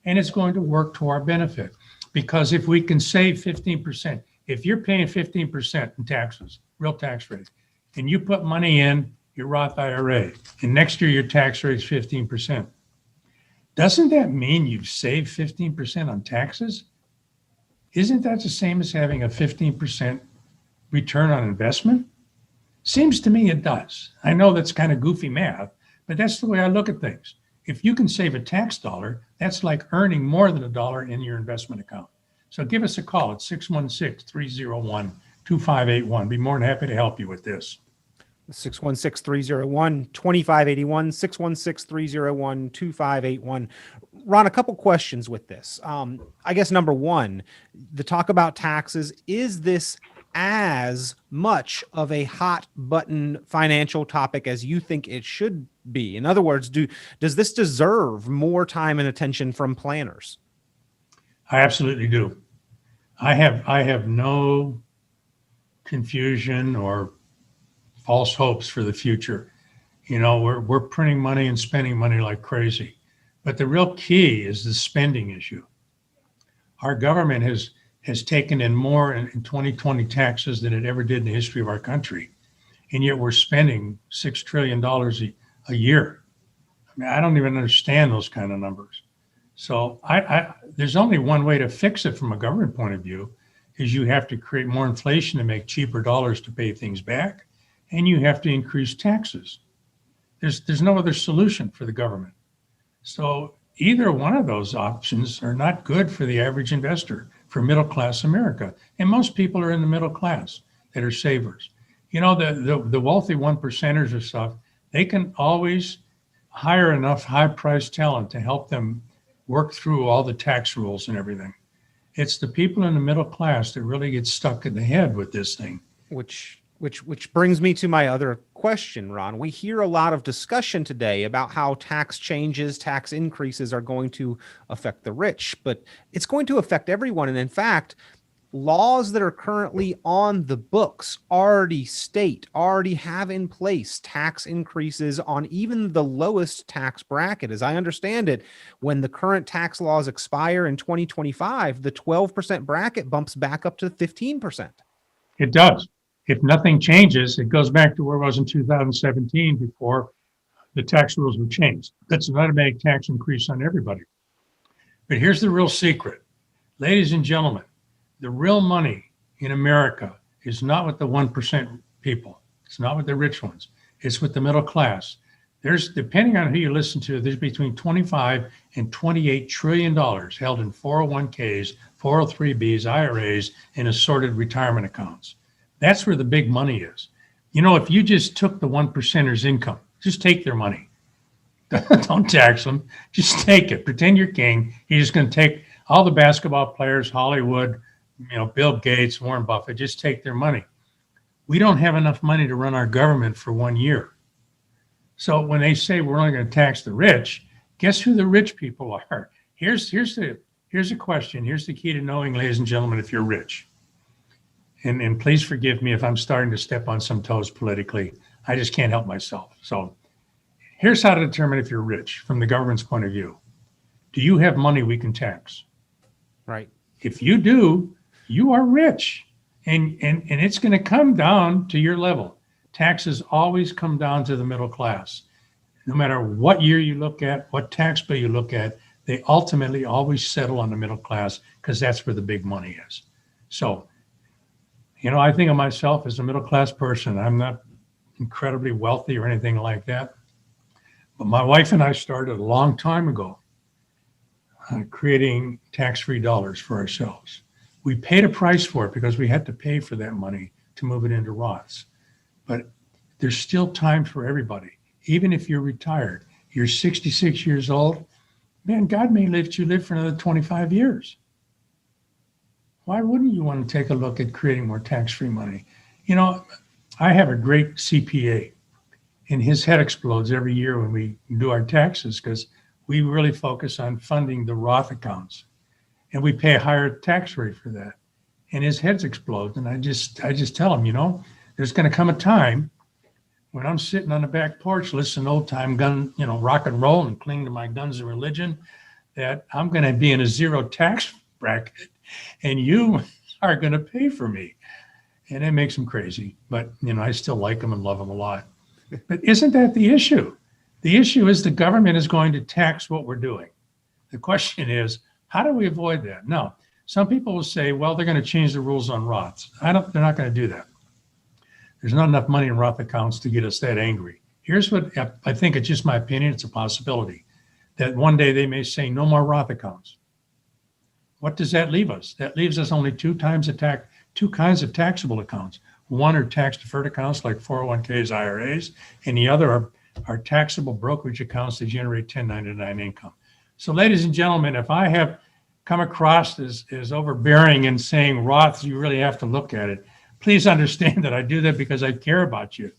and it's going to work to our benefit. Because if we can save 15%, if you're paying 15% in taxes, real tax rate, and you put money in your Roth IRA, and next year your tax rate is 15%, doesn't that mean you've saved 15% on taxes? Isn't that the same as having a 15% return on investment? Seems to me it does. I know that's kind of goofy math, but that's the way I look at things. If you can save a tax dollar, that's like earning more than a dollar in your investment account. So give us a call at 616-301-2581. Be more than happy to help you with this. 616-301-2581, 616-301-2581. Ron, a couple questions with this. I guess number one, the talk about taxes, is this as much of a hot button financial topic as you think it should be? In other words, does this deserve more time and attention from planners? I absolutely do. I have no confusion or false hopes for the future. You know, we're printing money and spending money like crazy. But the real key is the spending issue. Our government has taken in more in 2020 taxes than it ever did in the history of our country. And yet we're spending $6 trillion a year. I mean, I don't even understand those kind of numbers. So there's only one way to fix it from a government point of view, is you have to create more inflation to make cheaper dollars to pay things back, and you have to increase taxes. There's no other solution for the government. So either one of those options are not good for the average investor, for middle class America. And most people are in the middle class that are savers. You know, the wealthy 1%ers or stuff, they can always hire enough high-priced talent to help them work through all the tax rules and everything. It's the people in the middle class that really get stuck in the head with this thing. Which brings me to my other question, Ron. We hear a lot of discussion today about how tax changes, tax increases are going to affect the rich, but it's going to affect everyone. And in fact, laws that are currently on the books already have in place tax increases on even the lowest tax bracket. As I understand it, when the current tax laws expire in 2025, the 12% bracket bumps back up to 15%. It does. If nothing changes, it goes back to where it was in 2017 before the tax rules were changed. That's an automatic tax increase on everybody. But here's the real secret. Ladies and gentlemen, the real money in America is not with the 1% people. It's not with the rich ones. It's with the middle class. There's, depending on who you listen to, there's between 25 and $28 trillion held in 401ks, 403bs, IRAs, and assorted retirement accounts. That's where the big money is. You know, if you just took the 1%ers' income, just take their money. Don't tax them. Just take it. Pretend you're king. You're just going to take all the basketball players, Hollywood, you know, Bill Gates, Warren Buffett, just take their money. We don't have enough money to run our government for 1 year. So when they say we're only going to tax the rich, guess who the rich people are? Here's a question. Here's the key to knowing, ladies and gentlemen, if you're rich. And please forgive me if I'm starting to step on some toes politically. I just can't help myself. So here's how to determine if you're rich from the government's point of view. Do you have money we can tax? Right. If you do, you are rich. And it's going to come down to your level. Taxes always come down to the middle class. No matter what year you look at, what tax bill you look at, they ultimately always settle on the middle class because that's where the big money is. So, you know, I think of myself as a middle class person. I'm not incredibly wealthy or anything like that. But my wife and I started a long time ago creating tax-free dollars for ourselves. We paid a price for it because we had to pay for that money to move it into Roths. But there's still time for everybody. Even if you're retired, you're 66 years old, man, God may let you live for another 25 years. why wouldn't you want to take a look at creating more tax-free money? You know, I have a great CPA, and his head explodes every year when we do our taxes because we really focus on funding the Roth accounts, and we pay a higher tax rate for that. And his head explodes, and I just tell him, you know, there's going to come a time when I'm sitting on the back porch listening to old time gun, you know, rock and roll and clinging to my guns and religion, that I'm going to be in a zero tax bracket, and you are going to pay for me. And it makes him crazy, but you know, I still like him and love him a lot. But isn't that the issue? The issue is the government is going to tax what we're doing. The question is, how do we avoid that? Now, some people will say, well, they're going to change the rules on Roths. They're not going to do that. There's not enough money in Roth accounts to get us that angry. Here's what I think, it's just my opinion, it's a possibility, that one day they may say no more Roth accounts. What does that leave us? That leaves us only two kinds of taxable accounts. One are tax deferred accounts like 401ks, IRAs, and the other are taxable brokerage accounts that generate 1099 income. So ladies and gentlemen, if I have come across as overbearing and saying Roths, you really have to look at it, please understand that I do that because I care about you.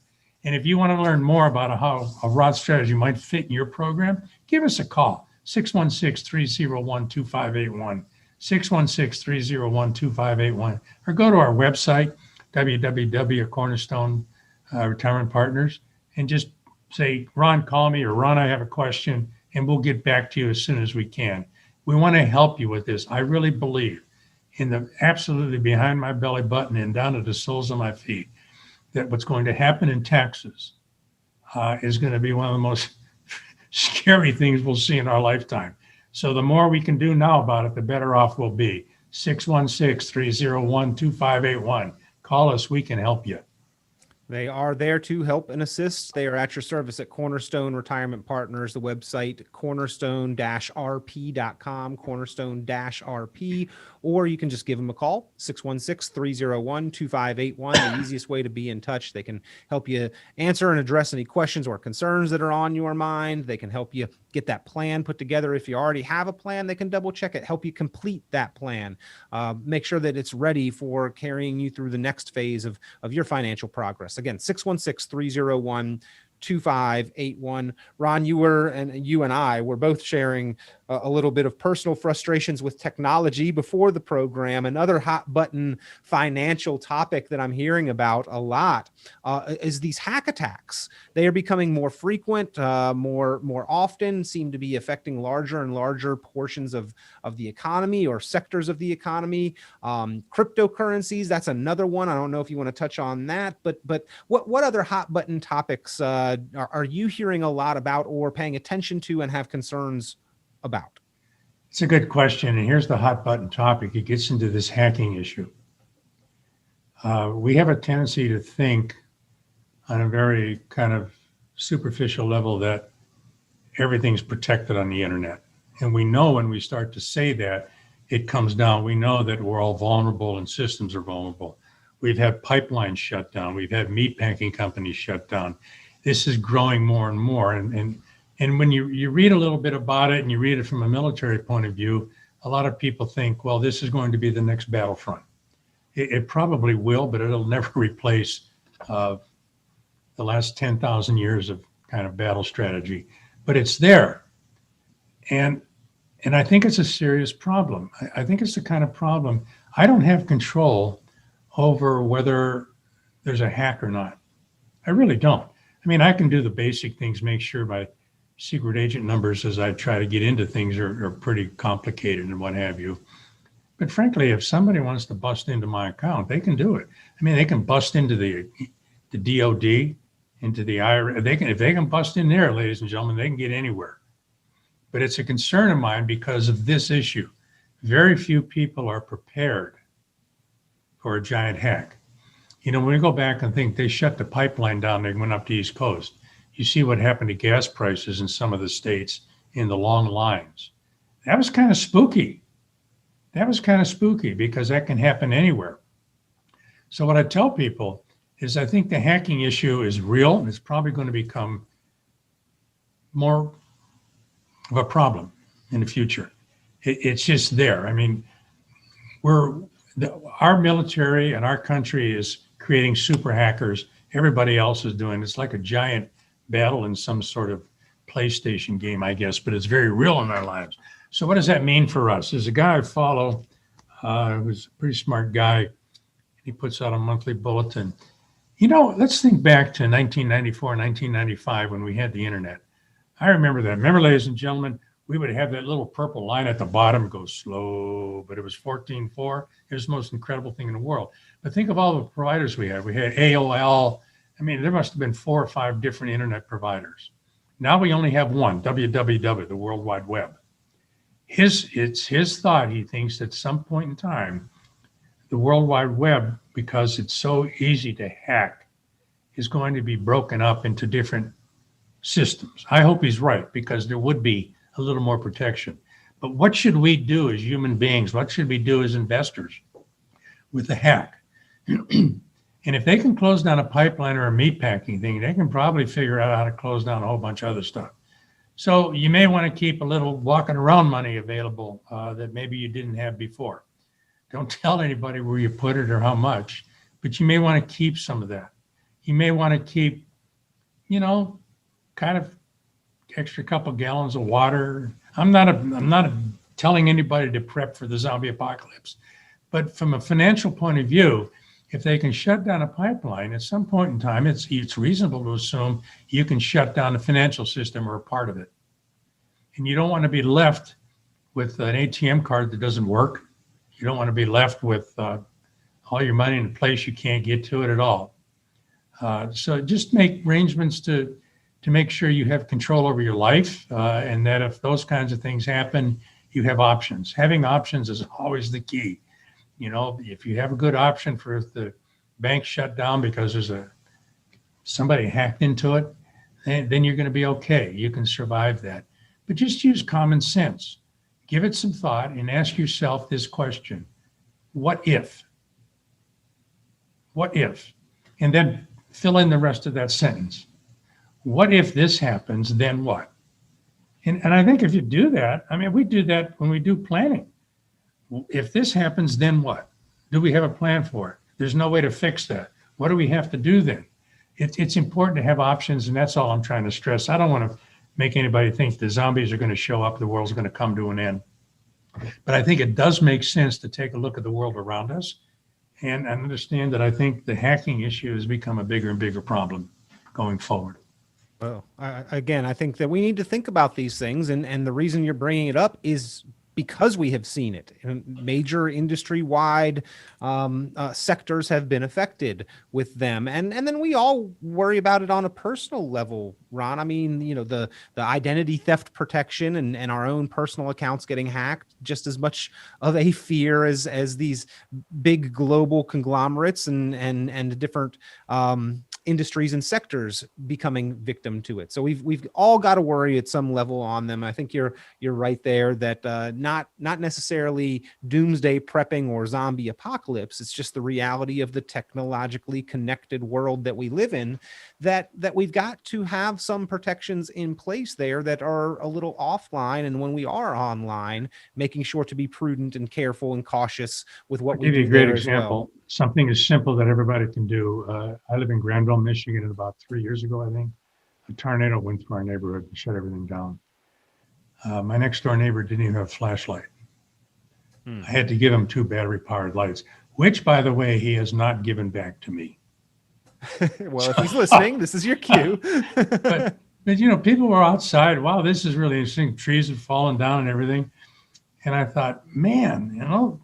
And if you want to learn more about how a Roth strategy might fit in your program, give us a call, 616-301-2581. 616-301-2581, or go to our website, www.Cornerstone Retirement Partners, and just say, Ron, call me, or Ron, I have a question, and we'll get back to you as soon as we can. We want to help you with this. I really believe in the absolutely behind my belly button and down to the soles of my feet that what's going to happen in taxes is going to be one of the most scary things we'll see in our lifetime. So the more we can do now about it, the better off we'll be. 616-301-2581. Call us. We can help you. They are there to help and assist. They are at your service at Cornerstone Retirement Partners, the website cornerstone-rp.com, cornerstone-rp, or you can just give them a call, 616-301-2581, the easiest way to be in touch. They can help you answer and address any questions or concerns that are on your mind. They can help you get that plan put together. If you already have a plan, they can double check it, help you complete that plan, make sure that it's ready for carrying you through the next phase of your financial progress. Again, 616-301-2581. Ron, you and I were both sharing a little bit of personal frustrations with technology before the program. Another hot button financial topic that I'm hearing about a lot is these hack attacks. They are becoming more frequent, more often, seem to be affecting larger and larger portions of the economy or sectors of the economy. Cryptocurrencies, that's another one. I don't know if you want to touch on that, but what other hot button topics are you hearing a lot about or paying attention to and have concerns about? It's a good question. And here's the hot button topic. It gets into this hacking issue. We have a tendency to think on a very kind of superficial level that everything's protected on the internet. And we know when we start to say that, it comes down. We know that we're all vulnerable and systems are vulnerable. We've had pipelines shut down. We've had meatpacking companies shut down. This is growing more and more. And when you read a little bit about it and you read it from a military point of view, a lot of people think, well, this is going to be the next battlefront. It probably will, but it'll never replace the last 10,000 years of kind of battle strategy. But it's there. And I think it's a serious problem. I think it's the kind of problem, I don't have control over whether there's a hack or not. I really don't. I mean, I can do the basic things, make sure my secret agent numbers as I try to get into things are pretty complicated and what have you. But frankly, if somebody wants to bust into my account, they can do it. I mean, they can bust into the DOD, into the IRA. If they can bust in there, ladies and gentlemen, they can get anywhere. But it's a concern of mine because of this issue. Very few people are prepared for a giant hack. You know, when we go back and think they shut the pipeline down, they went up to East Coast. You see what happened to gas prices in some of the states in the long lines. That was kind of spooky. Because that can happen anywhere. So what I tell people is I think the hacking issue is real and it's probably going to become more of a problem in the future. It's just there. I mean, our military and our country is creating super hackers. Everybody else is doing. It's like a giant battle in some sort of PlayStation game, I guess, but it's very real in our lives. So what does that mean for us? There's a guy I follow who's a pretty smart guy. He puts out a monthly bulletin. Let's think back to 1994, 1995 when we had the internet. I remember that. Remember, ladies and gentlemen, we would have that little purple line at the bottom go slow, but it was 14.4. It was the most incredible thing in the world. But think of all the providers we had. We had AOL. I mean, there must have been 4 or 5 different internet providers. Now we only have one, www, the World Wide Web. It's his thought, he thinks at some point in time, the World Wide Web, because it's so easy to hack, is going to be broken up into different systems. I hope he's right, because there would be a little more protection. But what should we do as human beings? What should we do as investors with the hack? And if they can close down a pipeline or a meatpacking thing, they can probably figure out how to close down a whole bunch of other stuff. So you may want to keep a little walking around money available that maybe you didn't have before. Don't tell anybody where you put it or how much, but you may want to keep some of that. You may want to keep, kind of extra couple gallons of water. I'm not telling anybody to prep for the zombie apocalypse, but from a financial point of view, if they can shut down a pipeline at some point in time, it's reasonable to assume you can shut down the financial system or a part of it. And you don't want to be left with an ATM card that doesn't work. You don't want to be left with all your money in a place you can't get to it at all. So just make arrangements to make sure you have control over your life, and that if those kinds of things happen, you have options. Having options is always the key. If you have a good option for if the bank shut down because there's somebody hacked into it, then you're going to be okay. You can survive that. But just use common sense. Give it some thought and ask yourself this question: what if? What if? And then fill in the rest of that sentence. What if this happens, then what? And I think if you do that, we do that when we do planning. If this happens, then what? Do we have a plan for it? There's no way to fix that. What do we have to do then? It's important to have options, and that's all I'm trying to stress. I don't want to make anybody think the zombies are going to show up, the world's going to come to an end. But I think it does make sense to take a look at the world around us and understand that I think the hacking issue has become a bigger and bigger problem going forward. Well, I think that we need to think about these things, and the reason you're bringing it up is because we have seen it. Major industry-wide sectors have been affected with them, and then we all worry about it on a personal level, Ron. The identity theft protection and our own personal accounts getting hacked, just as much of a fear as these big global conglomerates and different industries and sectors becoming victim to it. So we've all got to worry at some level on them. I think you're right there that not necessarily doomsday prepping or zombie apocalypse. It's just the reality of the technologically connected world that we live in, that we've got to have some protections in place there that are a little offline. And when we are online, making sure to be prudent and careful and cautious with what we do. I'll give you a great example. Something as simple that everybody can do. I live in Granville, Michigan, and about 3 years ago, I think, a tornado went through our neighborhood and shut everything down. My next door neighbor didn't even have a flashlight. I had to give him 2 battery-powered lights, which, by the way, he has not given back to me. Well, if he's listening, this is your cue. but people were outside. Wow, this is really interesting. Trees had fallen down and everything. And I thought, man,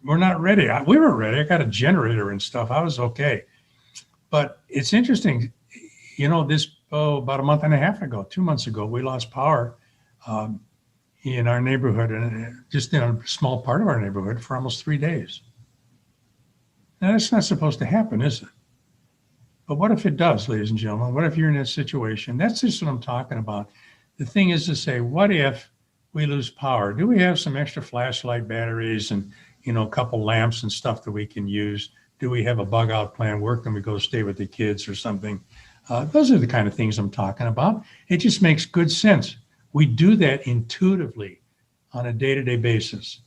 we're not ready. We were ready. I got a generator and stuff. I was okay. But it's interesting, about a month and a half ago, 2 months ago, we lost power in our neighborhood, and just in a small part of our neighborhood, for almost 3 days. Now, that's not supposed to happen, is it? But what if it does, ladies and gentlemen? What if you're in that situation? That's just what I'm talking about. The thing is to say, what if we lose power? Do we have some extra flashlight batteries and a couple lamps and stuff that we can use? Do we have a bug out plan? Where can we go stay with the kids or something? Those are the kind of things I'm talking about. It just makes good sense. We do that intuitively on a day-to-day basis.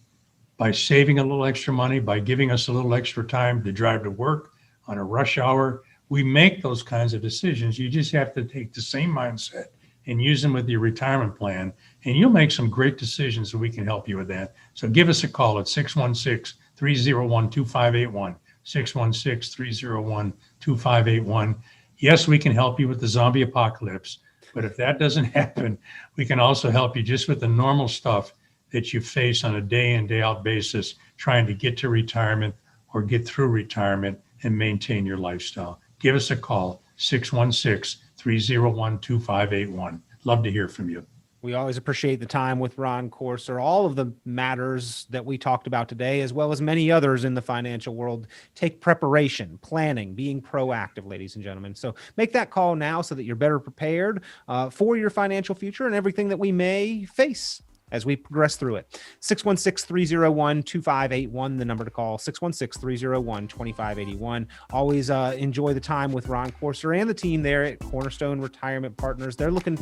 by saving a little extra money, by giving us a little extra time to drive to work on a rush hour. We make those kinds of decisions. You just have to take the same mindset and use them with your retirement plan, and you'll make some great decisions, so we can help you with that. So give us a call at 616-301-2581, 616-301-2581. Yes, we can help you with the zombie apocalypse, but if that doesn't happen, we can also help you just with the normal stuff that you face on a day in, day out basis, trying to get to retirement or get through retirement and maintain your lifestyle. Give us a call, 616-301-2581. Love to hear from you. We always appreciate the time with Ron Courser. All of the matters that we talked about today, as well as many others in the financial world, take preparation, planning, being proactive, ladies and gentlemen. So make that call now so that you're better prepared for your financial future and everything that we may face as we progress through it. 616-301-2581, the number to call, 616-301-2581. Always enjoy the time with Ron Courser and the team there at Cornerstone Retirement Partners. They're looking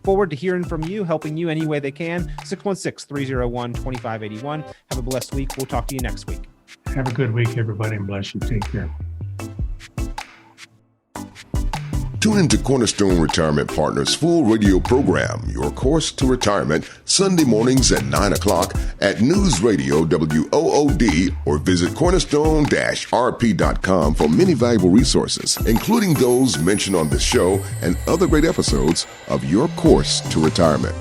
forward to hearing from you, helping you any way they can. 616-301-2581. Have a blessed week. We'll talk to you next week. Have a good week, everybody, and bless you. Take care. Tune into Cornerstone Retirement Partners' full radio program, Your Course to Retirement, Sunday mornings at 9 o'clock at News Radio WOOD, or visit cornerstone-rp.com for many valuable resources, including those mentioned on this show and other great episodes of Your Course to Retirement.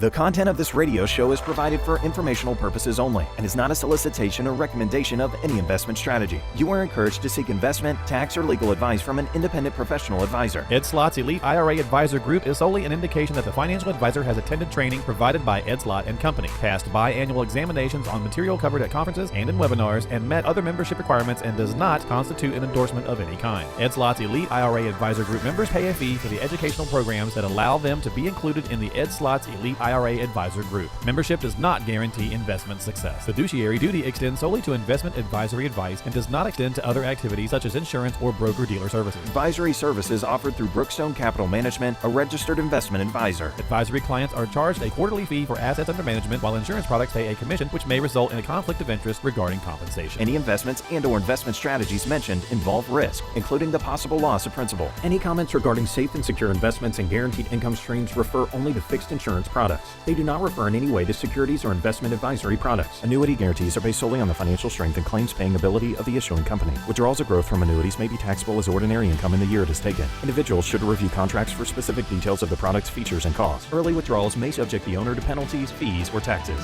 The content of this radio show is provided for informational purposes only and is not a solicitation or recommendation of any investment strategy. You are encouraged to seek investment, tax, or legal advice from an independent professional advisor. Ed Slott's Elite IRA Advisor Group is solely an indication that the financial advisor has attended training provided by Ed Slott and Company, passed biannual examinations on material covered at conferences and in webinars, and met other membership requirements, and does not constitute an endorsement of any kind. Ed Slott's Elite IRA Advisor Group members pay a fee for the educational programs that allow them to be included in the Ed Slott's Elite IRA Advisor Group. Membership does not guarantee investment success. Fiduciary duty extends solely to investment advisory advice and does not extend to other activities such as insurance or broker-dealer services. Advisory services offered through Brookstone Capital Management, a registered investment advisor. Advisory clients are charged a quarterly fee for assets under management, while insurance products pay a commission, which may result in a conflict of interest regarding compensation. Any investments and/or investment strategies mentioned involve risk, including the possible loss of principal. Any comments regarding safe and secure investments and guaranteed income streams refer only to fixed insurance products. They do not refer in any way to securities or investment advisory products. Annuity guarantees are based solely on the financial strength and claims-paying ability of the issuing company. Withdrawals or growth from annuities may be taxable as ordinary income in the year it is taken. Individuals should review contracts for specific details of the product's features and costs. Early withdrawals may subject the owner to penalties, fees, or taxes.